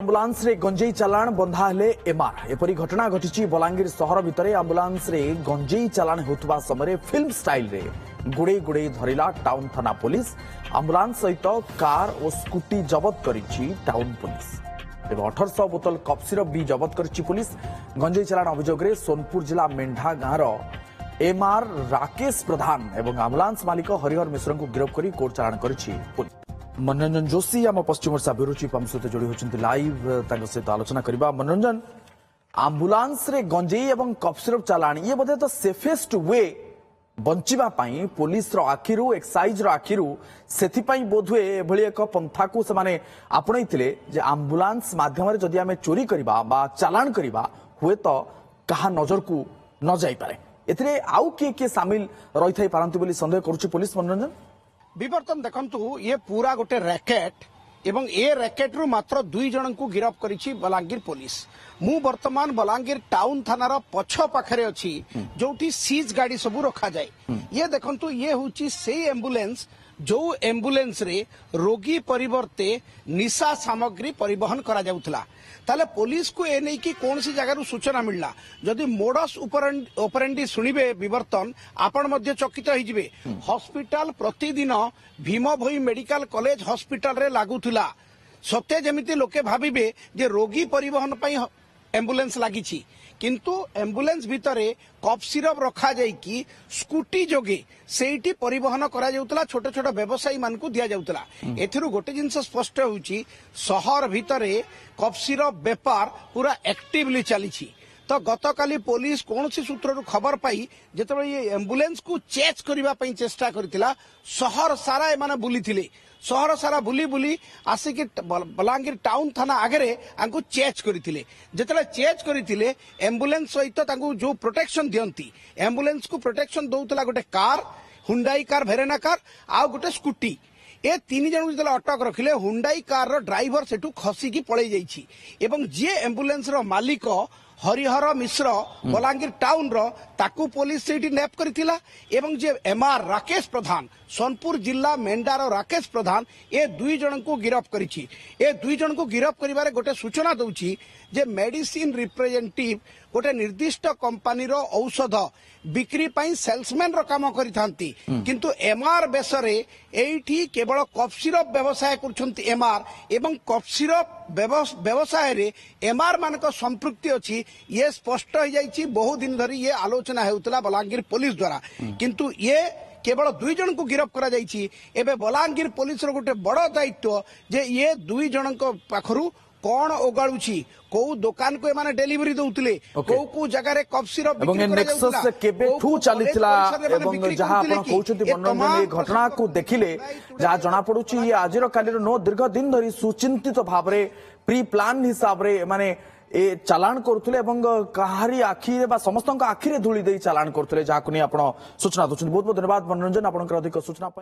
Ambulance रे गंजेई चालाण बंधा हेले एमआर एपरी घटना घटी बलांगीर सहर भितर आंबुलांस रे गंजेई चालाण होतबा समय फिल्म स्टाइल रे गुड़े गुड़े धरिला टाउन थाना पुलिस। आंबुलांस सहित कार और स्कूटी जबत करिछि टाउन पुलिस। एवं 1800 बोतल कफ सिरप भी जबत करिछि पुलिस। गंजेई चालाण अभियोग रे सोनपुर जिला मेंढा गाँवर एमआर राकेश प्रधान एवं आंबुलांस मालिक हरिहर मिश्र को गिरफ्त कर कोर्ट चालाण करिछि पुलिस। मनोरंजन जोशी आम पश्चिम ओडिशा ब्यूरो चीफ आम सहित जोड़ी होती लाइव सहित आलोचना करवा। मनोरंजन, आंबुलांस रे गंजेई एवं कफ सिरप चालाण ये बोधे तो सेफेस्ट वे बंचिबा पाई पुलिस रो आखिरु एक्साइज रो आखिरु सेथिपाई बोधुए एभली एक पंथा को से आपणैथिले जे आंबुलांस माध्यम रे जदि आमे चोरी करबा बा चालाण करबा हुए तो कहा नजर को न जाई पारे। एथिरे आउ के शामिल रही थाई पारंती बोली संदेह करूची पुलिस। मनोरंजन, विवर्तन देखंतु ये पूरा गोटे रैकेट एवं ए रैकेट रु मात्र 2 जन को गिरफ्त करिछि बलांगीर पुलिस। मु वर्तमान बलांगीर टाउन थानार पछ पाखरे अछि जोठी सीज गाड़ी सबु रखा जाए। ये देखंतु ये होची सेई एम्बुलेंस जो एम्बुलेंस रे रोगी परिवर्ते निशा सामग्री परिवहन करा जाउथला। ताले पुलिस को ए नहीं कि कौन सी जगह सूचना मिलला जदि मोडस ऑपरेंडी सुनिबे विवर्तन आपण मध्य चकित होइजिबे। हॉस्पिटल प्रतिदिन भीम भोई मेडिकल कॉलेज हॉस्पिटल रे लागुथुला सत्य जेमिति लोके भाबिबे जे रोगी परिवहन पई एम्बुलेंस लागिछि, किंतु एम्बुलेंस भितरे कफ सिरप रखा जाई कि स्कूटी जोगे सेठी परिवहन करा जाउतला। छोट छोट व्यवसायी मान को दिया जाउतला। एथिरु गोटे जिंस स्पष्ट होउची शहर भितरे कफ सिरप व्यापार पूरा एक्टिवली चलीछि। तो गतकाली पुलिस कौन सी सूत्र खबर पाई जेतबे ये एम्बुलेंस को चेक करबा पई चेष्टा करथिला शहर सारा एमाने बुलीथिले। शहर सारा बुली बुली आसिक बलांगीर टाउन थाना आगे आंकु चेक करथिले। जेतले चेक करथिले एम्बुलेंस सहित तांकु जो प्रोटेक्शन दियंती एम्बुलेंस को प्रोटेक्शन दउतला गोटे कार हुंडाई कार भेरेना कार आ गोटे स्कूटी। ए 3 जन जो अटक रखिले हुंडाई कार रो ड्राइवर सेठू खसिकी पळै जाईछि एवं जे एम्बुलेंस रो मालिक हरिहर मिश्र बलांगीर टाउन रो ताकू पुलिस सेठी नेप करथिला एवं जे एमआर राकेश प्रधान सोनपुर जिला मेंढार राकेश प्रधान ए 2 जन को गिरफ्त करिछि। ए 2 जन को गिरफ्त करिबारे गोटे सूचना दउछि जे मेडिसिन रिप्रेजेंटेटिव गोटे निर्दिष्ट कंपनी रो औषध बिक्री पाई सेल्समैन रो काम करिथांती, किंतु एमआर बेसरे एठी केवल कफ सिरप व्यवसाय करछंती एमआर एवं कफ सिरप व्यवसाय रे एमआर मानक संपृक्ति अछि ये स्पष्ट हो जाइछि। बहु दिन धरी ये आलोचना हेउतला बलांगीर पुलिस द्वारा, किंतु ये केवल 2 जन को गिरफ्त करा जाइछि। एबे बलांगीर पुलिस रो गोटे बड़ दायित्व जे ये 2 जन को पाखरु कौन ओगाळुछि को दुकान को माने डिलीवरी दउतले को जगह रे कफ सिरप एवं नेक्सस केबे ठू चलितला एवं जहां आपण कहउछथि मनोरंजन ए घटना को देखिले जहां जना पडुछि ये आजिर कालीर नो दीर्घ दिन धरी सुचिंतित भाबरे प्री प्लान हिसाब रे माने ए चालान करथुले एवं कहारी आखि बा समस्त आखिरे धूली दे चालान करथुले जाहाको नै आपण सूचना दउछथि। बहुत बहुत धन्यवाद मनोरंजन आपनकर अधिक सूचना पाई।